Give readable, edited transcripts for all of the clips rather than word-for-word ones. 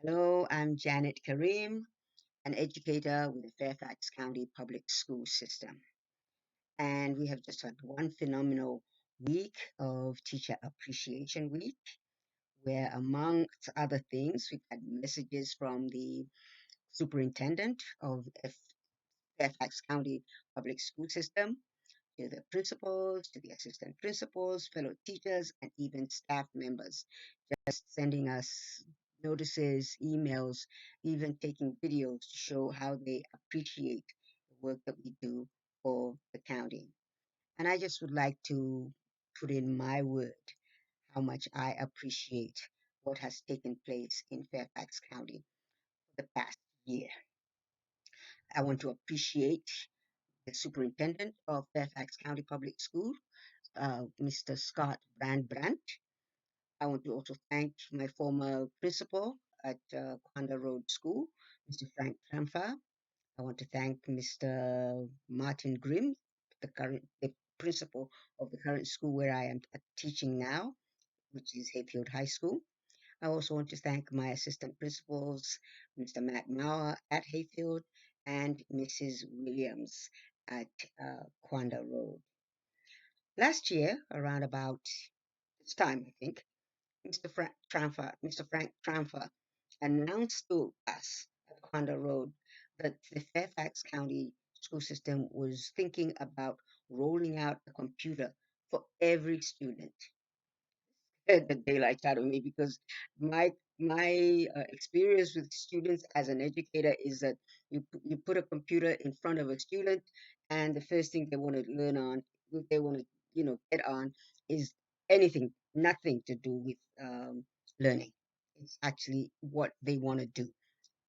Hello, I'm Janet Karim, an educator with the Fairfax County Public School System. And we have just had one phenomenal week of Teacher Appreciation Week, where, amongst other things, we've had messages from the superintendent of Fairfax County Public School System to the principals, to the assistant principals, fellow teachers, and even staff members, just sending us notices, emails, even taking videos to show how they appreciate the work that we do for the county. And I just would like to put in my word how much I appreciate what has taken place in Fairfax County for the past year. I want to appreciate the superintendent of Fairfax County Public School, Mr. Scott Brandt. I want to also thank my former principal at Kwanda Road School, Mr. Frank Tramfa. I want to thank Mr. Martin Grimm, the principal of the current school where I am teaching now, which is Hayfield High School. I also want to thank my assistant principals, Mr. Matt Mauer at Hayfield and Mrs. Williams at Kwanda Road. Last year, around about this time, I think, Mr. Frank Tramfer announced to us at Kwanda Road that the Fairfax County school system was thinking about rolling out a computer for every student. The daylight out of me because my experience with students as an educator is that you put a computer in front of a student, and the first thing they want to learn on, what they want to get on, is anything, nothing to do with learning. It's actually what they want to do.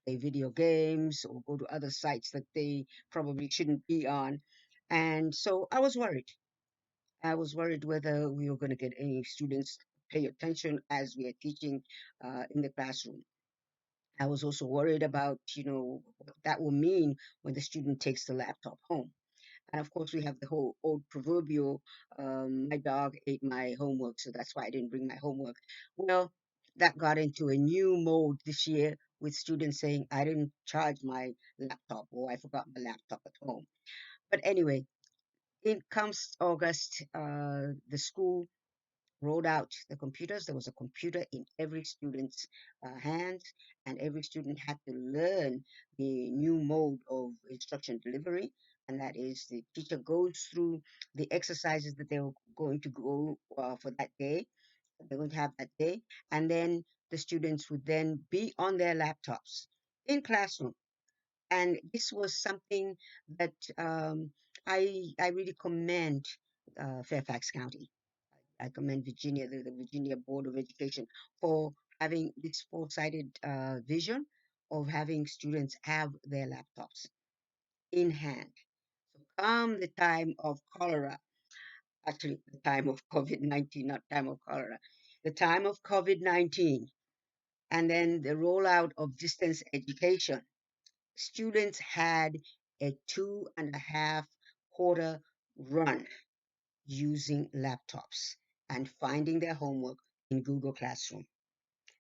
Play video games or go to other sites that they probably shouldn't be on. And so I was worried whether we were going to get any students pay attention as we are teaching in the classroom. I was also worried about, what that will mean when the student takes the laptop home. And of course, we have the whole old proverbial, my dog ate my homework, so that's why I didn't bring my homework. Well, that got into a new mode this year with students saying, I didn't charge my laptop or I forgot my laptop at home. But anyway, in comes August, the school rolled out the computers. There was a computer in every student's hands, and every student had to learn the new mode of instruction delivery. And that is the teacher goes through the exercises that they were going to go for that day, they're going to have that day, and then the students would then be on their laptops in classroom. And this was something that I really commend Fairfax County. I commend Virginia, the Virginia Board of Education, for having this foresighted vision of having students have their laptops in hand. So come the time of cholera, actually the time of COVID-19, not time of cholera, the time of COVID-19, and then the rollout of distance education, students had a 2.5 quarter run using laptops and finding their homework in Google Classroom.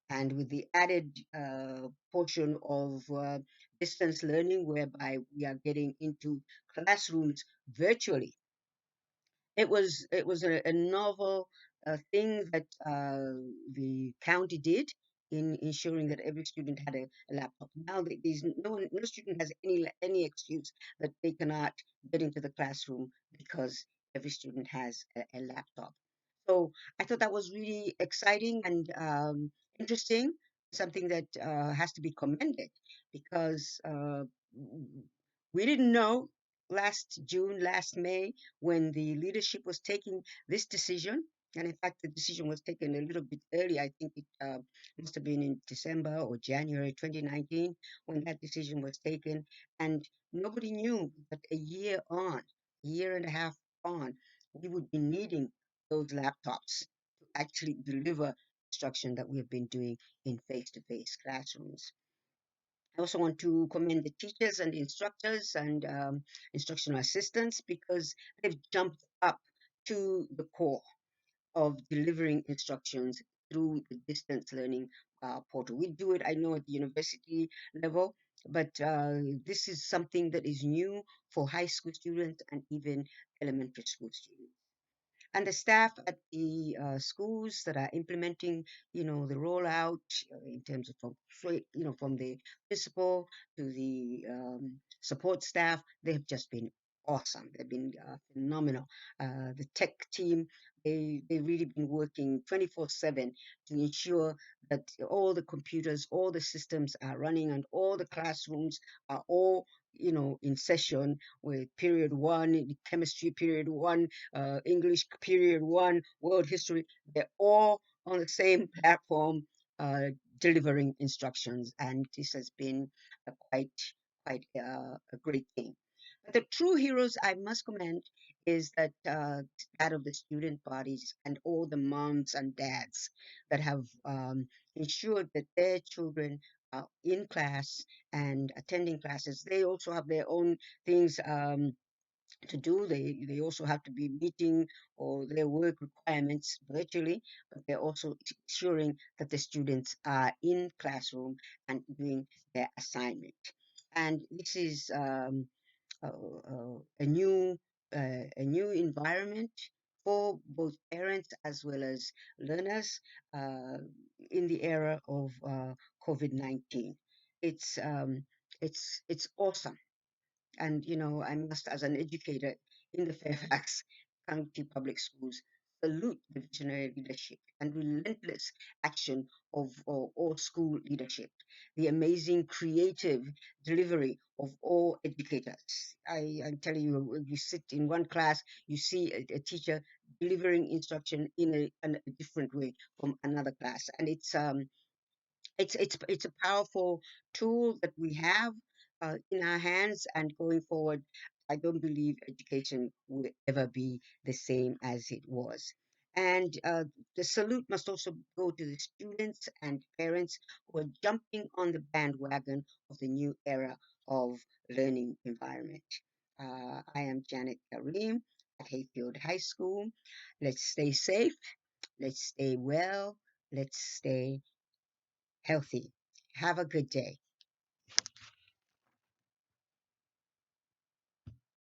And with the added portion of distance learning, whereby we are getting into classrooms virtually, it was a novel thing that the county did in ensuring that every student had a laptop. Now there's no student has any excuse that they cannot get into the classroom because every student has a laptop. So I thought that was really exciting and interesting, something that has to be commended because we didn't know last June, last May, when the leadership was taking this decision. And in fact, the decision was taken a little bit early. I think it must have been in December or January 2019 when that decision was taken. And nobody knew that a year on, a year and a half on, we would be needing those laptops to actually deliver instruction that we have been doing in face-to-face classrooms. I also want to commend the teachers and the instructors and instructional assistants because they've jumped up to the core of delivering instructions through the distance learning portal. We do it, I know, at the university level, but this is something that is new for high school students and even elementary school students. And the staff at the schools that are implementing, the rollout in terms of from the principal to the support staff, they've just been awesome. They've been phenomenal. The tech team, they've really been working 24/7 to ensure that all the computers, all the systems are running, and all the classrooms are all in session with period one, chemistry period one, English period one, world history. They're all on the same platform, delivering instructions, and this has been quite a great thing. But the true heroes I must commend is that of the student bodies and all the moms and dads that have ensured that their children are in class and attending classes. They also have their own things to do. They also have to be meeting or their work requirements virtually, but they're also ensuring that the students are in classroom and doing their assignment. And this is a new environment for both parents as well as learners uh, in the era of COVID-19. It's it's awesome. And, I must, as an educator in the Fairfax County Public Schools, salute the visionary leadership and relentless action of all school leadership, the amazing creative delivery of all educators. I'm telling you, when you sit in one class, you see a teacher delivering instruction in a different way from another class. And it's a powerful tool that we have in our hands, and going forward, I don't believe education will ever be the same as it was. And the salute must also go to the students and parents who are jumping on the bandwagon of the new era of learning environment. I am Janet Karim at Hayfield High School. Let's stay safe, let's stay well, let's stay healthy. Have a good day.